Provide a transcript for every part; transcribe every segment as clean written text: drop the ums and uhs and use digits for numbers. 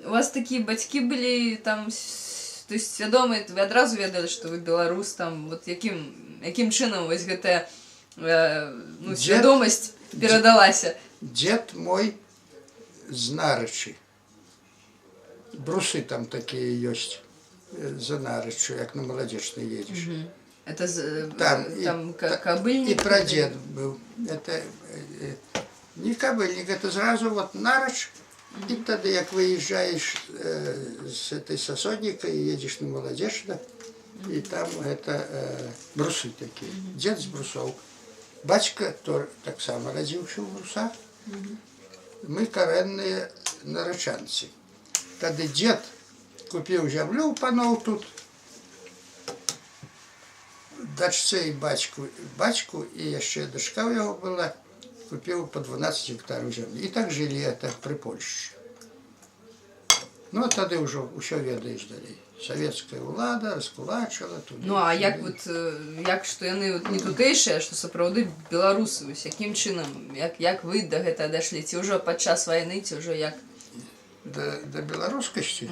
У вас такі батьки були там, тобто свідомі, ви одразу ведали, що ви білорус, там, от яким чином ось гэта ну, свідомість передалася? Дед мой з Наричі. Бруси там такі есть за Наричу, як на Молодежный едешь. Это Там кобыльник? И прадед был. Это не кобыльник, это сразу вот Нарич. И тогда, як выезжаешь с этой Сосодника и едешь на Молодежно, и там это брусы такие. Дед с брусов. Батька так само родивший в брусах. Мы коренные нарочанцы. Тогда дед купил землю у панов тут, дочце и батьку, и еще дочка у него была, купил по 12 гектаров земли. И так жили это при Польше. Ну, а тогда уже все ведаешь далее. Советская влада розкулачила туди. Ну, а як що яны не тутэйшыя, а што сапраўды беларусы, вось якім чынам, як вы да гэтага дашлі? Ці ўжо падчас вайны, ці ўжо як? До беларускасці?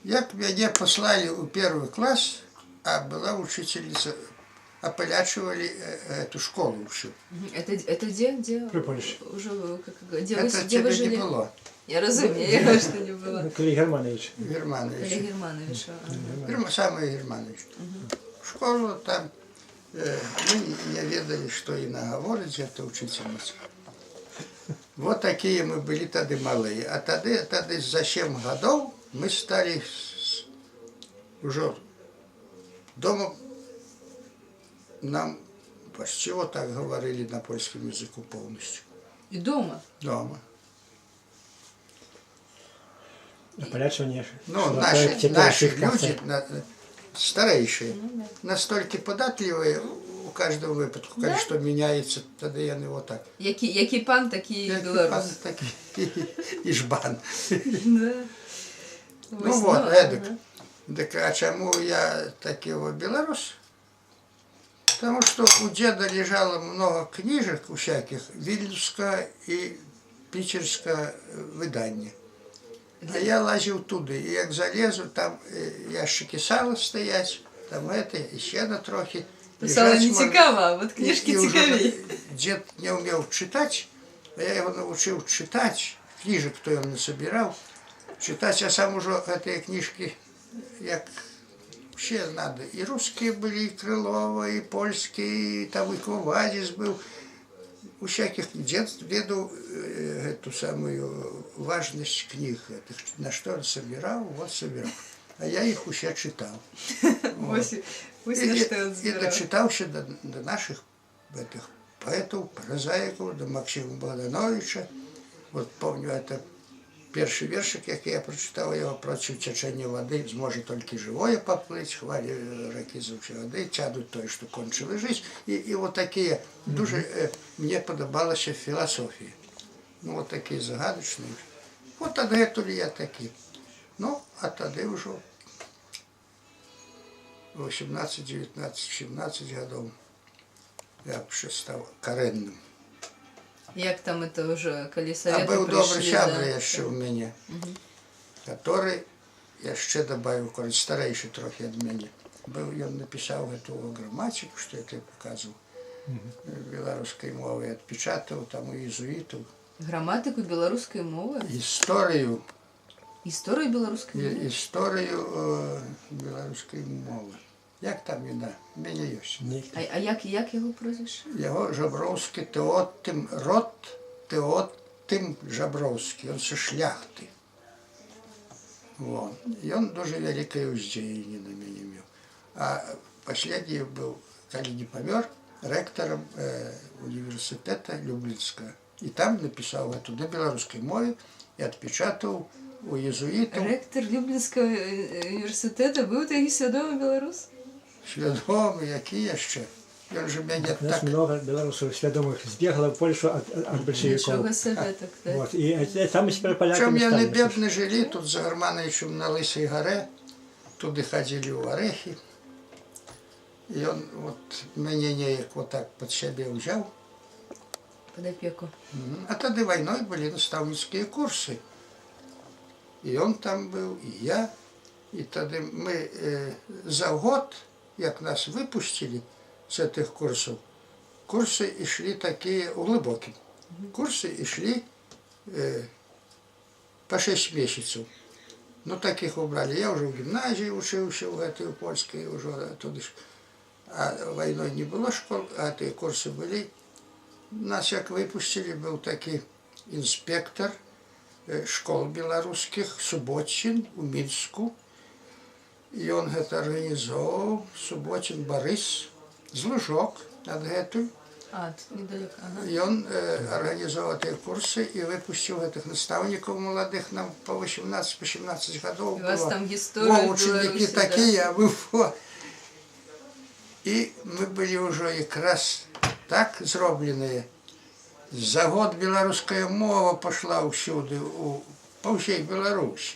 Як мяне послали у первый класс, а была учительница, опылячивали эту школу всю. Это где? При Польше. Уже, где вы жили? Не было. Я разумею, что не было. Коли Германович. Германович. Самый Германович. В школу там мы не ведали, что и наговорить, это учительница. Вот такие мы были тогда малые. А тогда за 7 годов мы стали уже дома, нам почти вот так говорили на польском языку полностью. И дома? Дома. Полячивание. Ну, наши люди, старейшие, настолько податливые, у каждого выпадку, когда что меняется, тогда я вот так. Який пан, такий белорус. И жбан. Да. Ну вот, эдак. Так а чему я такой белорус? Потому что у деда лежало много книжек у всяких, Вильнюсское и Питерское выдание. А я лазил туда, и як залезу, там ящики сала стоять, там это, еще на трохи. Сало не цікаво, а вот книжки цікаві. Дед не умел читать, а я его научил читать, книжек, кто он насобирал, читать, а сам уже эти книжки, як вообще надо, и русские были, и Крылова, и польские, и там и Квадис был. У всяких деду эту самую важность книг, на что он собирал, вот собирал. А я их все читал. И дочитался до наших этих поэтов, прозаиков, до Максима Богдановича. Вот помню, это первый вершик, як я прочитал его, против течения воды зможе только живое поплыть, хвали реки зовсі води, тядуть той, що кончили жизнь. І от такі, дуже мені подобалася філософія. Ну, от такі загадочні. От тоді я такі. Ну, а тоді вже 18, 19, 17 років я вже став коренним. Як там это уже, коли советы пришли? А был добрый чабра да? еще у меня, который, я еще добавил, короче, старейший трохи от меня. Он написал эту грамматику, что это я показывал, белорусской мовы, отпечатал там у иезуитов. Грамматику белорусской мовы? Историю. Историю белорусской мовы? Историю белорусской мовы. Як там він, в мене є. А як його прозвище? Його Жабровський Теотим Жабровський, він зі шляхти. Вот. І він дуже велике уздіяння на мене мав. А останній був, коли не помер, ректором університету Люблінського. І там написав эту на білоруській мові і відпечатав у єзуїтів. Ректор Люблінського університету був такий свідомий білорус? Свідомий, який ще. Він же мене так... У нас много белорусов свідомих збігало в Польщу від большевиків. Нічого себе так, так. Вот. І там тепер поляками стали. Причому я не бідно жили, тут за Гармановичем на Лисій горі, туди ходили в орехи. І він от мене ніяк вот так під себе взяв. Під опеку. А тоді війною були наставницькі курси. і він там був, і я. І тоді ми за год, як нас випустили з цих курсів, курси йшли такі глибокі. Курси йшли по 6 місяців. Ну, таких убрали. Я вже в гімназії учився, в этой польській, вже туди ж. А війною не було школ, а ті курси були. Нас як випустили, був такий інспектор школ білоруських, Суботчин у Мінську. І він це організовував, Суботчин Борис, з Лужок, адгетуль. А, тут недалеко. Ага. І він організував ті курси і випустив цих наставників молодих, нам по 18-17 років У вас було. там історія О, ученики Білорусі, такі, да? а ви во. І ми були вже якраз так зроблені. За год білоруська мова пішла всюди, по всій Білорусі.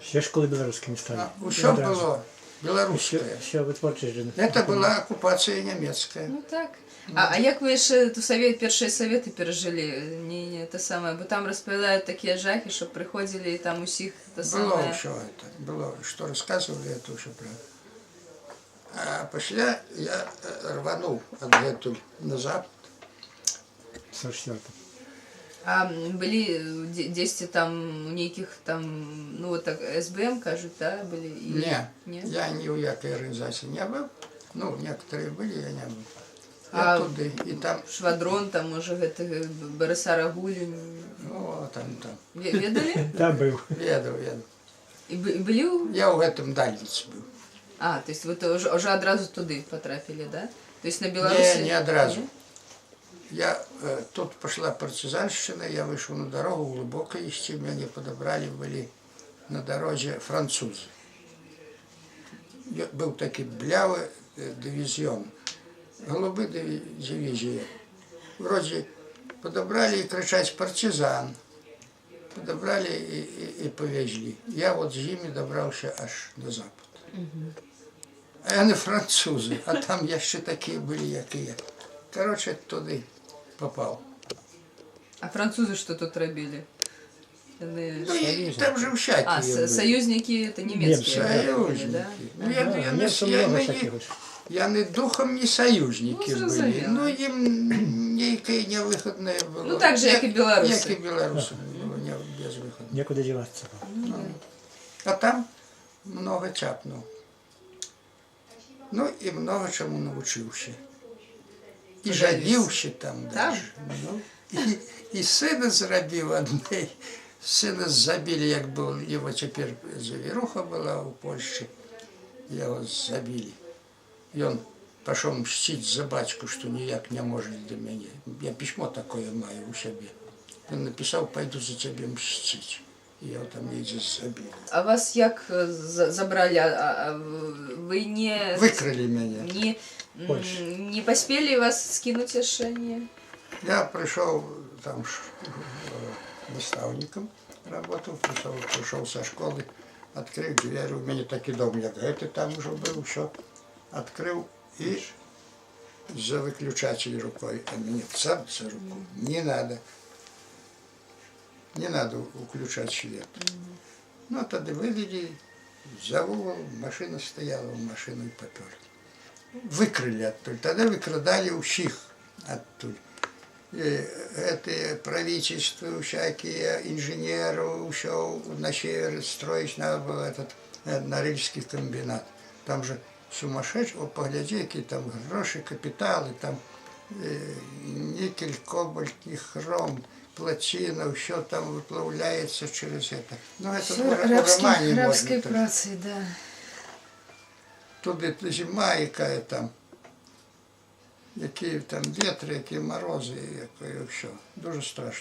Ще школи білоруськими стали. Усе було білоруське. Ще витворчість же. Це була окупація німецька. Ну так. А як ви ще ту перші совєти пережили? Не те саме, бо там розповідають такі жахи, що приходили і там усіх те Було саме. все це. Було, що розказували, це все правда. А після я рванув відгетуль на запад. 44. А були десь там у неких там, ну вот так СБМ, кажуть, да, були? Ні, я ні у якій організації не був. Ну, некоторі були, я не був. Я А туди, і там, Швадрон, там, може, гэтага Борисара Гулю. ну, там. Ведали? Там був. Ведав. І були у... Я у гэтым дальніцы був. А, то есть вы уже одразу туди потрапили, да? То есть на Беларуси... Не одразу. Я, тут пошла партизанщина, я вышел на дорогу, глубоко идти, меня подобрали, были на дороге французы. Был такой блявый дивизион, голубые дивизии. Вроде подобрали и кричать партизан. Подобрали и повезли. Я вот с ними добрался аж до запада. А вони французи, а там ще такі були, як і я. Коротше, туди попав. А французы что тут робили? Вони... Ну, і там же всякі А, були. союзники это немецкие, Союзники. да? Ну, я не духом, не союзники Ну, були. зрозуміло. Ну, їм ніяке невиходне було. Ну, так же, як і білоруси. Як і білоруси було, безвиходне. Некуди діватися. А там много тяпнув. Ну, і много чому навчився. І жадівся там даже. Ну, і сина зробив одне. Сина забили, як був, його тепер завіруха була у Польщі. Його забили. І він пішов мстити за батьку, що ніяк не може до мене. Я письмо таке маю у себе. Він написав, пойду за тебе мстити. І його там їде забили. А вас як забрали? Ви не... Викрили мене. Не поспели вас скинуть еще? Не? Я пришел там наставником, работал, пришел со школы, открыл дверь, у меня такой дом, як это там уже был, все, открыл и за выключатель рукой, а мне сам за руку, не надо включать свет. Ну, тогда вывели, за угол, машина стояла, в машину и поперли. Викрили оттуда, тогда выкрадали у всех оттуда. Это правительство, всякие инженеры, все на север строить надо было этот Норильский комбинат. Там же сумасшедший, вот погляди, какие там гроши, капиталы, там никель, кобальт, хром, платина, все там выплавляется через это. Ну, это в романе рабской можно. працы, да. Туди зима, яка там, які там вітри, які морози, яке все. Дуже страшно.